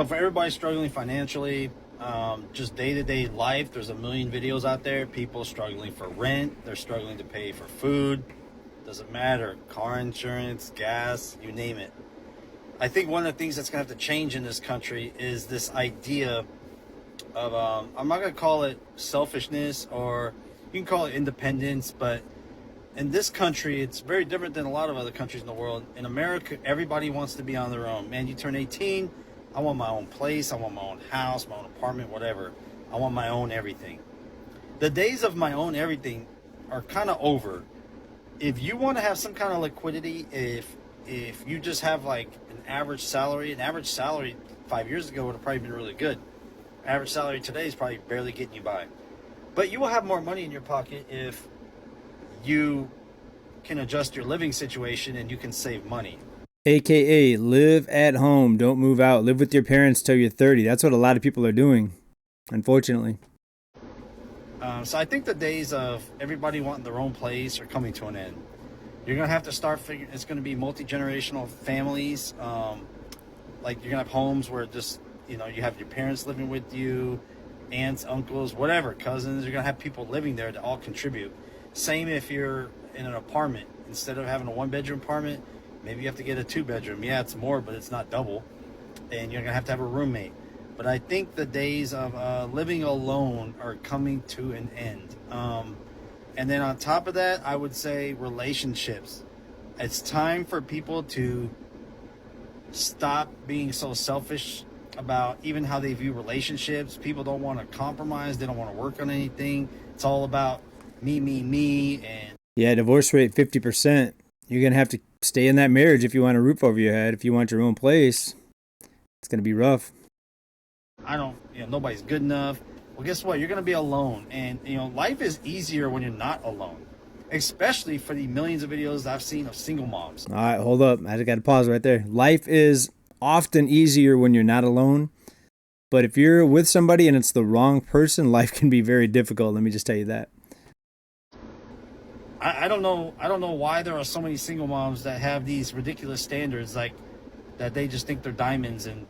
So for everybody struggling financially, just day-to-day life, there's a million videos out there. People struggling for rent, they're struggling to pay for food. Doesn't matter. Car insurance, gas, you name it. I think one of the things that's going to have to change in this country is this idea of, I'm not going to call it selfishness, or you can call it independence, but in this country, it's very different than a lot of other countries in the world. In America, everybody wants to be on their own. Man, you turn 18, I want my own place, I want my own house, my own apartment, whatever. I want my own everything. The days of my own everything are kind of over. If you want to have some kind of liquidity, if you just have like an average salary 5 years ago would have probably been really good. Average salary today is probably barely getting you by. But you will have more money in your pocket if you can adjust your living situation and you can save money. AKA live at home, don't move out, live with your parents till you're 30. That's what a lot of people are doing, unfortunately. So I think the days of everybody wanting their own place are coming to an end. You're going to have to start figuring, it's going to be multi-generational families. Like you're going to have homes where just, you have your parents living with you, aunts, uncles, whatever, cousins. You're going to have people living there to all contribute. Same if you're in an apartment. Instead of having a one-bedroom apartment, maybe you have to get a two-bedroom. Yeah, it's more, but it's not double. And you're going to have a roommate. But I think the days of living alone are coming to an end. And then on top of that, I would say relationships. It's time for people to stop being so selfish about even how they view relationships. People don't want to compromise. They don't want to work on anything. It's all about me. And yeah, divorce rate 50%. You're going to have to stay in that marriage if you want a roof over your head. If you want your own place, it's going to be rough. Nobody's good enough. Well, guess what? You're going to be alone. And, life is easier when you're not alone, especially for the millions of videos I've seen of single moms. All right, hold up. I just got to pause right there. Life is often easier when you're not alone. But if you're with somebody and it's the wrong person, life can be very difficult. Let me just tell you that. I don't know why there are so many single moms that have these ridiculous standards, like that they just think they're diamonds and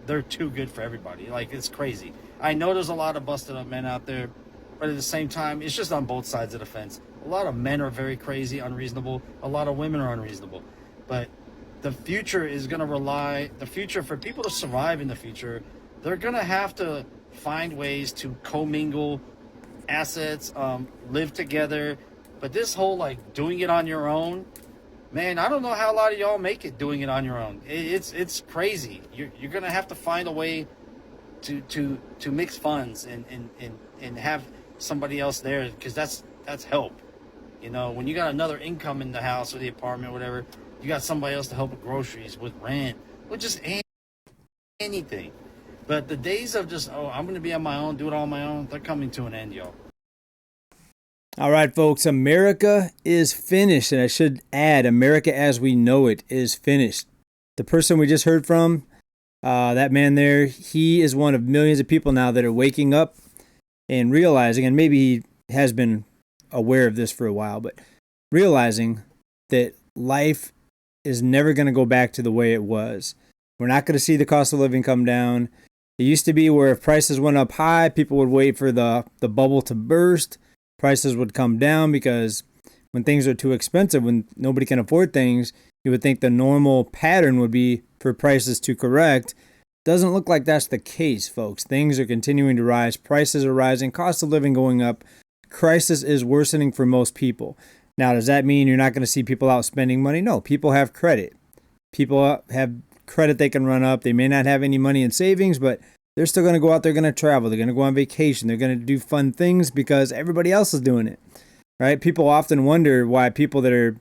they're too good for everybody. Like, it's crazy. I know there's a lot of busted up men out there, but at the same time, it's just on both sides of the fence. A lot of men are very crazy, unreasonable. A lot of women are unreasonable. But the future is going to for people to survive in the future, they're going to have to find ways to commingle assets, live together. But this whole like doing it on your own, man, I don't know how a lot of y'all make it doing it on your own. It's crazy. You're gonna have to find a way to mix funds and have somebody else there, because that's help. When you got another income in the house or the apartment or whatever, you got somebody else to help with groceries, with rent, with just anything. But the days of just, I'm going to be on my own, do it all on my own, they're coming to an end, y'all. All right, folks, America is finished. And I should add, America as we know it is finished. The person we just heard from, that man there, he is one of millions of people now that are waking up and realizing, and maybe he has been aware of this for a while, but realizing that life is never going to go back to the way it was. We're not going to see the cost of living come down. It used to be where if prices went up high, people would wait for the bubble to burst. Prices would come down because when things are too expensive, when nobody can afford things, you would think the normal pattern would be for prices to correct. Doesn't look like that's the case, folks. Things are continuing to rise. Prices are rising. Cost of living going up. Crisis is worsening for most people. Now, does that mean you're not going to see people out spending money? No, people have credit. People have credit they can run up. They may not have any money in savings, but they're still going to go out. They're going to travel. They're going to go on vacation. They're going to do fun things because everybody else is doing it, right? People often wonder why people that are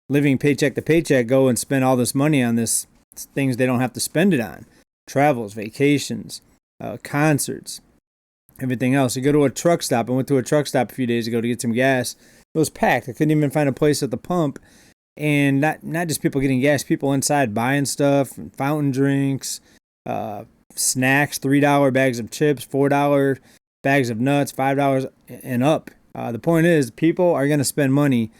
living paycheck to paycheck go and spend all this money on this things they don't have to spend it on. Travels, vacations, concerts, everything else. You go to a truck stop. I went to a truck stop a few days ago to get some gas. It was packed. I couldn't even find a place at the pump. And not just people getting gas, people inside buying stuff, fountain drinks, snacks, $3 bags of chips, $4 bags of nuts, $5 and up. The point is, people are going to spend money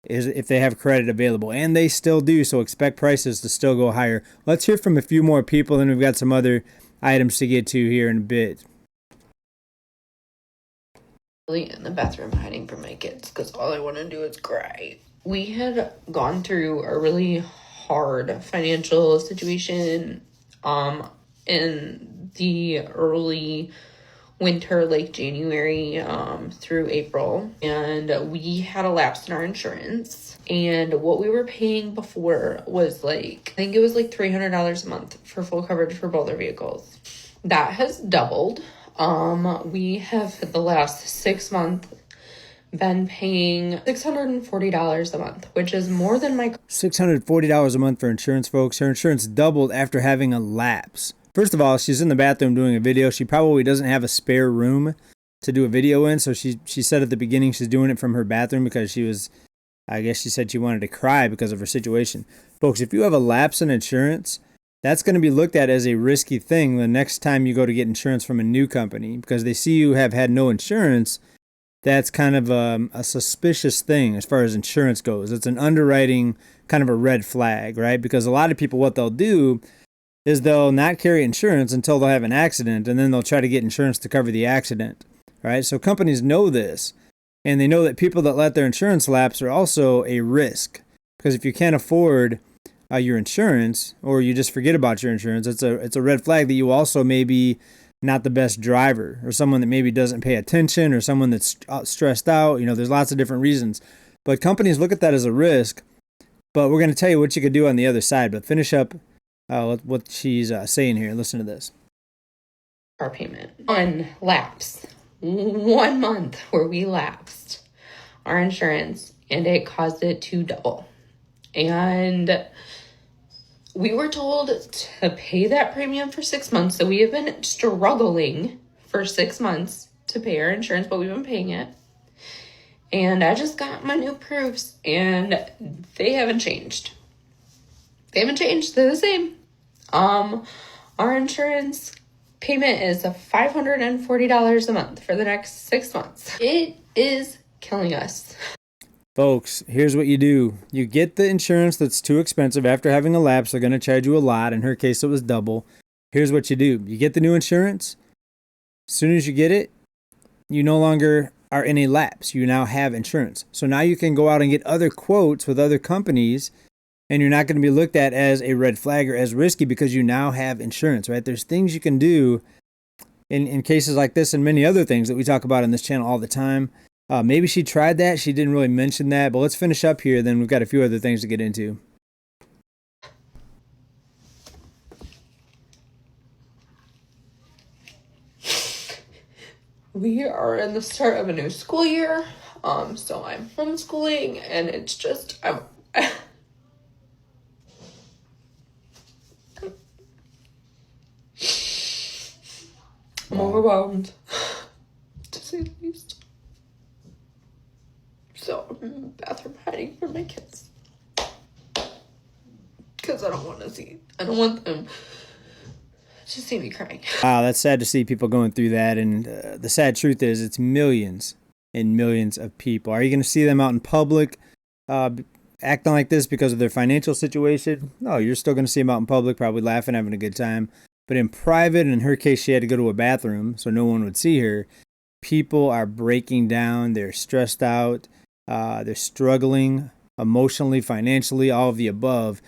is if they have credit available, and they still do, so expect prices to still go higher. Let's hear from a few more people, then we've got some other items to get to here in a bit. In the bathroom hiding from my kids because all I want to do is cry. We had gone through a really hard financial situation in the early winter, like January through April, and we had a lapse in our insurance, and what we were paying before was like, I think it was like $300 a month for full coverage for both our vehicles. That has doubled. We have for the last 6 months been paying $640 a month, which is more than my $640 a month for insurance, folks. Her insurance doubled after having a lapse. First of all, she's in the bathroom doing a video. She probably doesn't have a spare room to do a video in, so she said at the beginning she's doing it from her bathroom because she said she wanted to cry because of her situation. Folks, if you have a lapse in insurance, that's going to be looked at as a risky thing the next time you go to get insurance from a new company, because they see you have had no insurance. That's kind of a suspicious thing as far as insurance goes. It's an underwriting kind of a red flag, right? Because a lot of people, what they'll do is they'll not carry insurance until they'll have an accident, and then they'll try to get insurance to cover the accident, right? So companies know this, and they know that people that let their insurance lapse are also a risk, because if you can't afford your insurance, or you just forget about your insurance, it's a red flag that you also may be not the best driver, or someone that maybe doesn't pay attention, or someone that's stressed out. There's lots of different reasons, but companies look at that as a risk. But we're going to tell you what you could do on the other side. But finish up what she's saying here. Listen to this. Our payment on lapse, 1 month where we lapsed our insurance, and it caused it to double. And we were told to pay that premium for 6 months. So we have been struggling for 6 months to pay our insurance, but we've been paying it. And I just got my new proofs, and they haven't changed. They're the same. Our insurance payment is $540 a month for the next 6 months. It is killing us. Folks, here's what you do. You get the insurance that's too expensive after having a lapse. They're going to charge you a lot. In her case, it was double. Here's what you do. You get the new insurance. As soon as you get it, you no longer are in a lapse. You now have insurance. So now you can go out and get other quotes with other companies, and you're not going to be looked at as a red flag or as risky because you now have insurance, right? There's things you can do in cases like this and many other things that we talk about on this channel all the time. Maybe she tried that. She didn't really mention that, but let's finish up here. Then we've got a few other things to get into. We are in the start of a new school year. So I'm homeschooling, and it's just, I'm overwhelmed, to say the least. So I'm in the bathroom hiding from my kids, because I don't want them to see me crying. Wow, that's sad to see people going through that. And the sad truth is it's millions and millions of people. Are you going to see them out in public acting like this because of their financial situation? No, you're still going to see them out in public, probably laughing, having a good time. But in private, and in her case, she had to go to a bathroom so no one would see her. People are breaking down. They're stressed out. They're struggling emotionally, financially, all of the above.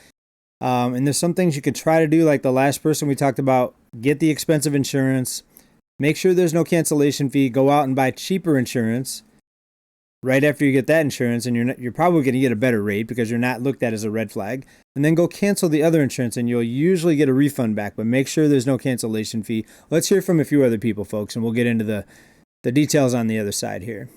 And there's some things you could try to do, like the last person we talked about. Get the expensive insurance. Make sure there's no cancellation fee. Go out and buy cheaper insurance right after you get that insurance, and you're probably going to get a better rate because you're not looked at as a red flag. And then go cancel the other insurance, and you'll usually get a refund back, but make sure there's no cancellation fee. Let's hear from a few other people, folks, and we'll get into the details on the other side here.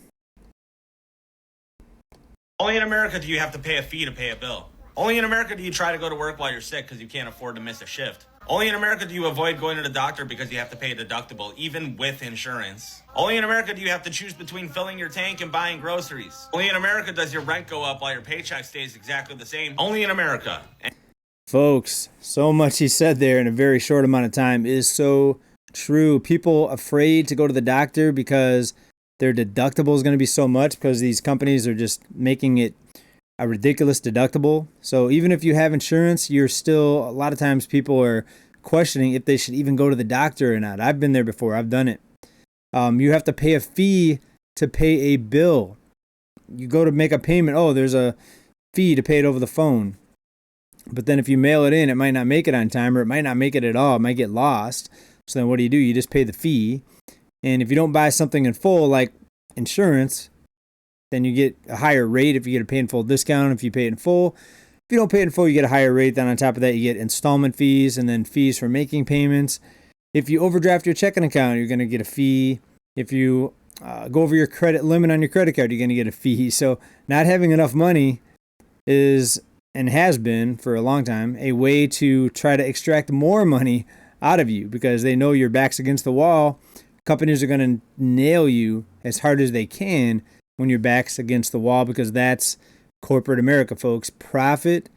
Only in America do you have to pay a fee to pay a bill. Only in America do you try to go to work while you're sick because you can't afford to miss a shift. Only in America do you avoid going to the doctor because you have to pay a deductible, even with insurance. Only in America do you have to choose between filling your tank and buying groceries. Only in America does your rent go up while your paycheck stays exactly the same. Only in America. Folks, so much he said there in a very short amount of time is so true. People afraid to go to the doctor because their deductible is going to be so much because these companies are just making it a ridiculous deductible. So even if you have insurance, you're still, a lot of times people are questioning if they should even go to the doctor or not. I've been there before. I've done it. You have to pay a fee to pay a bill. You go to make a payment. Oh, there's a fee to pay it over the phone. But then if you mail it in, it might not make it on time, or it might not make it at all. It might get lost. So then what do? You just pay the fee. And if you don't buy something in full, like insurance, then you get a higher rate if you get a pay in full discount if you pay it in full. If you don't pay it in full, you get a higher rate. Then on top of that, you get installment fees and then fees for making payments. If you overdraft your checking account, you're going to get a fee. If you go over your credit limit on your credit card, you're going to get a fee. So not having enough money is, and has been for a long time, a way to try to extract more money out of you because they know your back's against the wall. Companies are going to nail you as hard as they can when your back's against the wall because that's corporate America, folks. Profit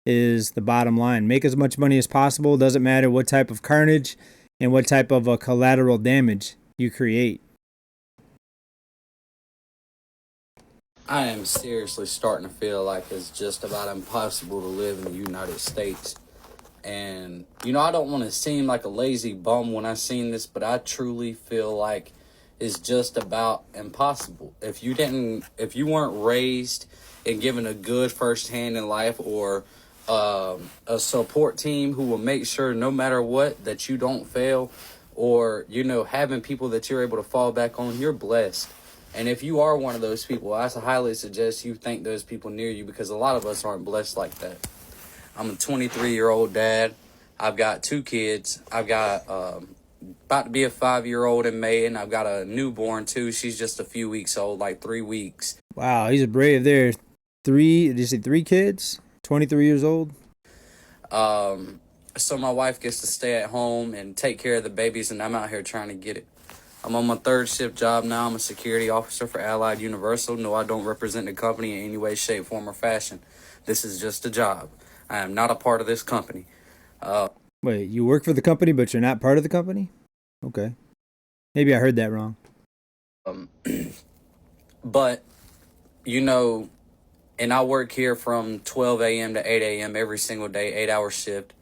is the bottom line. Make as much money as possible. Doesn't matter what type of carnage and what type of collateral damage you create. I am seriously starting to feel like it's just about impossible to live in the United States. And, I don't want to seem like a lazy bum when I seen this, but I truly feel like it's just about impossible. If you weren't raised and given a good first hand in life or a support team who will make sure no matter what that you don't fail or, having people that you're able to fall back on, you're blessed. And if you are one of those people, I highly suggest you thank those people near you because a lot of us aren't blessed like that. I'm a 23-year-old dad. I've got 2 kids. I've got about to be a 5-year-old in May, and I've got a newborn too. She's just a few weeks old, like 3 weeks. Wow, he's a brave there. Did you say 3 kids? 23 years old? So my wife gets to stay at home and take care of the babies, and I'm out here trying to get it. I'm on my 3rd shift job now. I'm a security officer for Allied Universal. No, I don't represent the company in any way, shape, form, or fashion. This is just a job. I am not a part of this company. Wait, you work for the company, but you're not part of the company? Okay. Maybe I heard that wrong. But, and I work here from 12 a.m. to 8 a.m. every single day, 8-hour shift.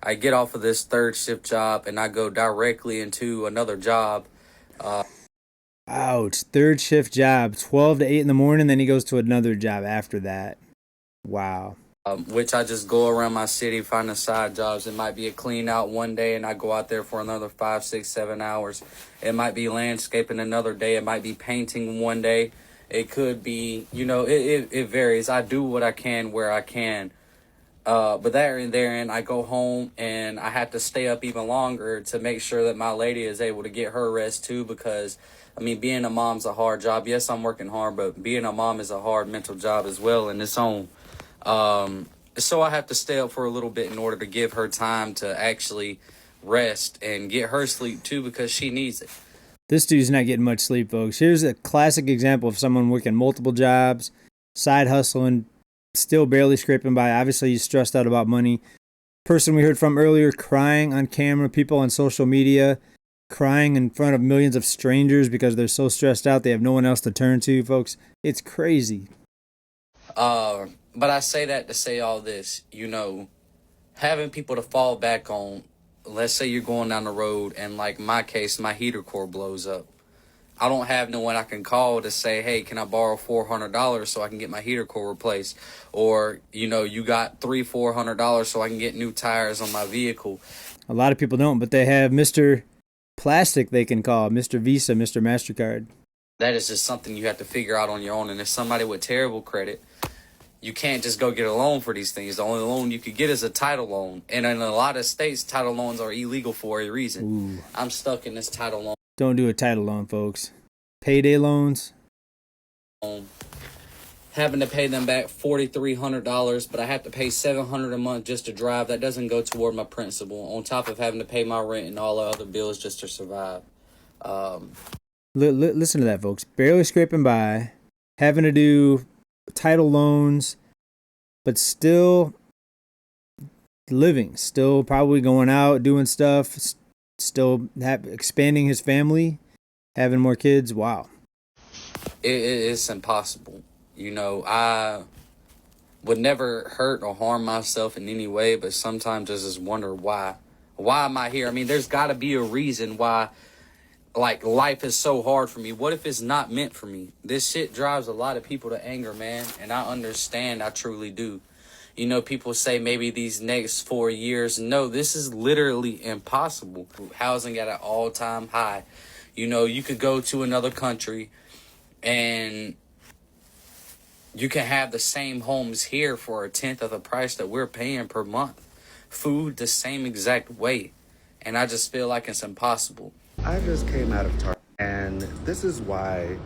I get off of this 3rd shift job and I go directly into another job. Ouch. 3rd shift job, 12 to 8 in the morning, then he goes to another job after that. Wow. Which I just go around my city, finding side jobs. It might be a clean out one day and I go out there for another 5, 6, 7 hours. It might be landscaping another day. It might be painting one day. It could be, it varies. I do what I can where I can. But therein, I go home and I have to stay up even longer to make sure that my lady is able to get her rest too because, being a mom's a hard job. Yes, I'm working hard, but being a mom is a hard mental job as well in its own. So I have to stay up for a little bit in order to give her time to actually rest and get her sleep too because she needs it. This dude's not getting much sleep, folks. Here's a classic example of someone working multiple jobs, side hustling, still barely scraping by. Obviously, he's stressed out about money. Person we heard from earlier crying on camera, people on social media crying in front of millions of strangers because they're so stressed out they have no one else to turn to, folks. It's crazy. But I say that to say all this, having people to fall back on. Let's say you're going down the road and like my case, my heater core blows up. I don't have no one I can call to say, hey, can I borrow $400 so I can get my heater core replaced? Or, you got $300-400 so I can get new tires on my vehicle. A lot of people don't, but they have Mr. Plastic they can call, Mr. Visa, Mr. MasterCard. That is just something you have to figure out on your own. And if somebody with terrible credit, you can't just go get a loan for these things. The only loan you could get is a title loan. And in a lot of states, title loans are illegal for a reason. Ooh. I'm stuck in this title loan. Don't do a title loan, folks. Payday loans. Having to pay them back $4,300, but I have to pay $700 a month just to drive. That doesn't go toward my principal. On top of having to pay my rent and all the other bills just to survive. Listen to that, folks. Barely scraping by, having to do title loans, but still living, still probably going out, doing stuff, still expanding his family, having more kids. Wow. It's impossible. would never hurt or harm myself in any way, but sometimes I just wonder why. Why am I here? I mean, there's got to be a reason why, like, life is so hard for me. What if it's not meant for me? This shit drives a lot of people to anger, man, and I understand. I truly do. You know, people say maybe these next 4 years. No, this is literally impossible. Housing at an all-time high. You know, you could go to another country and you can have the same homes here for a tenth of the price that we're paying per month. Food the same exact way. And I just feel like it's impossible. I just came out of Target, and this is why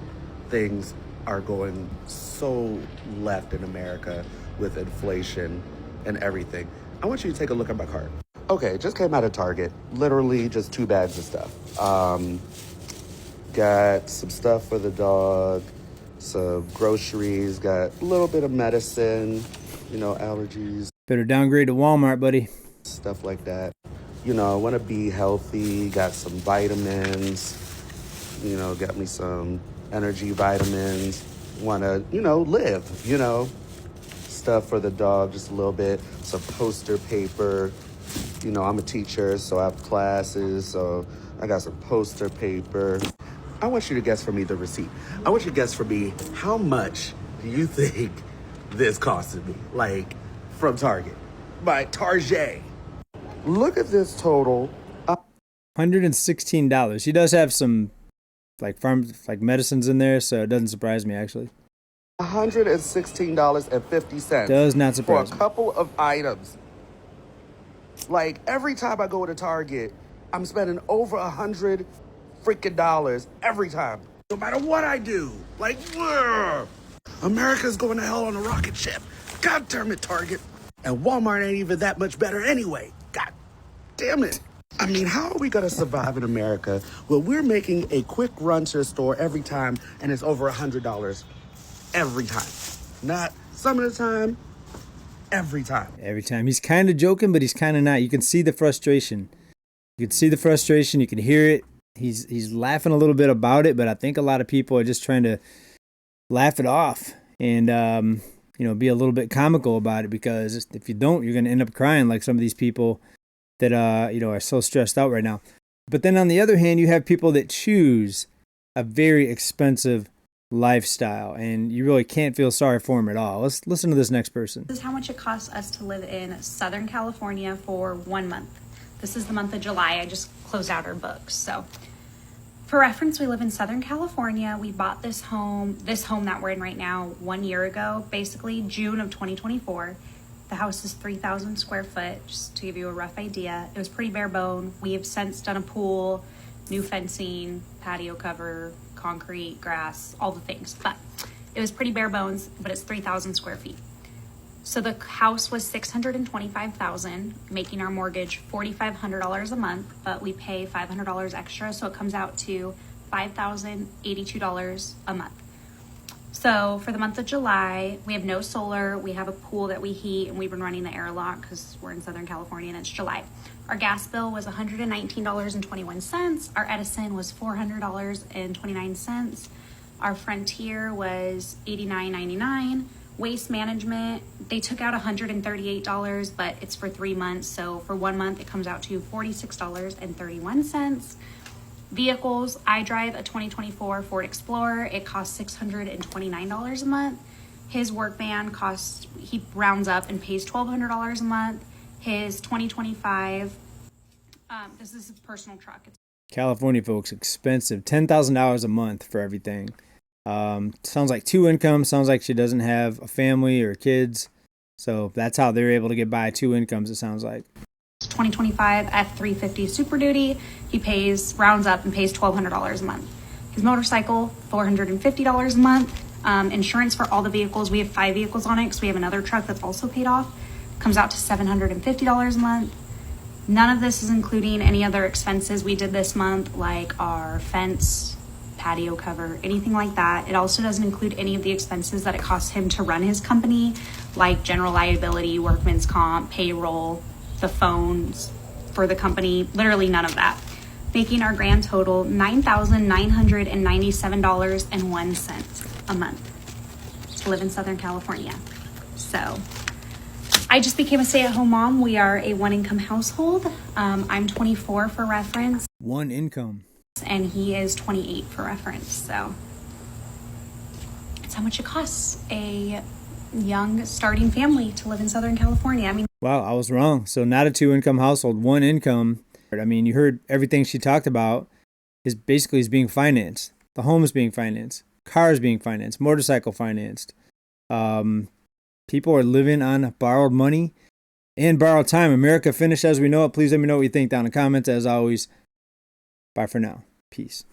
things are going so left in America with inflation and everything. I want you to take a look at my cart. Okay, just came out of Target. Literally just 2 bags of stuff. Got some stuff for the dog, some groceries, got a little bit of medicine, you know, allergies. Better downgrade to Walmart, buddy. Stuff like that. You know, I want to be healthy, got some vitamins, you know, got me some energy vitamins. Want to, you know, live, you know. Stuff for the dog, just a little bit. Some poster paper. You know, I'm a teacher, so I have classes, so I got some poster paper. I want you to guess for me the receipt. I want you to guess for me, how much do you think this costed me? Like, from Target. By Target. Look at this total. $116. He does have some like medicines in there, so it doesn't surprise me actually. $116.50. Does not surprise for a me. couple of items. Like, every time I go to Target, I'm spending over $100 freaking dollars every time. No matter what I do. Like, America's going to hell on a rocket ship. God damn it, Target. And Walmart ain't even that much better anyway. God damn it. I mean, how are we going to survive in America when we're making a quick run to the store every time and it's over $100 every time? Not some of the time, every time. Every time. He's kind of joking, but he's kind of not. You can see the frustration. You can see the frustration. You can hear it. He's laughing a little bit about it, but I think a lot of people are just trying to laugh it off and, you know, be a little bit comical about it, because if you don't, you're going to end up crying like some of these people that, you know, are so stressed out right now. But then on the other hand, you have people that choose a very expensive lifestyle, and you really can't feel sorry for them at all. Let's listen to this next person. This is how much it costs us to live in Southern California for 1 month. This is the month of July. I just closed out our books. So for reference, we live in Southern California. We bought this home that we're in right now 1 year ago, basically June of 2024. The house is 3,000 square foot, just to give you a rough idea. It was pretty bare bone. We have since done a pool, new fencing, patio cover, concrete, grass, all the things. But it was pretty bare bones, but it's 3,000 square feet. So the house was $625,000, making our mortgage $4,500 a month, but we pay $500 extra, so it comes out to $5,082 a month. So for the month of July, we have no solar. We have a pool that we heat, and we've been running the airlock because we're in Southern California and it's July. Our gas bill was $119.21. Our Edison was $400.29. Our Frontier was $89.99. Waste management, they took out $138, but it's for 3 months. So for 1 month, it comes out to $46.31. Vehicles, I drive a 2024 Ford Explorer. It costs $629 a month. His work van costs, he rounds up and pays $1,200 a month. His 2025, this is his personal truck. California, folks, expensive. $10,000 a month for everything. Sounds like 2 incomes. Sounds like she doesn't have a family or kids. So that's how they're able to get by 2 incomes, it sounds like. 2025 F350 Super Duty. He rounds up and pays $1,200 a month. His motorcycle, $450 a month. Insurance for all the vehicles. We have 5 vehicles on it because we have another truck that's also paid off. Comes out to $750 a month. None of this is including any other expenses we did this month, like our fence, patio cover, anything like that. It also doesn't include any of the expenses that it costs him to run his company, like general liability, workman's comp, payroll, the phones for the company, literally none of that. Making our grand total $9,997.01 a month to live in Southern California. So I just became a stay-at-home mom. We are a one-income household. I'm 24 for reference, One income. and he is 28 for reference. So it's how much it costs a young starting family to live in Southern California. I mean, Wow, I was wrong. So not a 2-income household, one income. I mean, you heard everything she talked about is being financed. The home is being financed. Cars being financed. Motorcycle financed. People are living on borrowed money and borrowed time. America finished as we know it. Please let me know what you think down in the comments. As always, bye for now. Peace.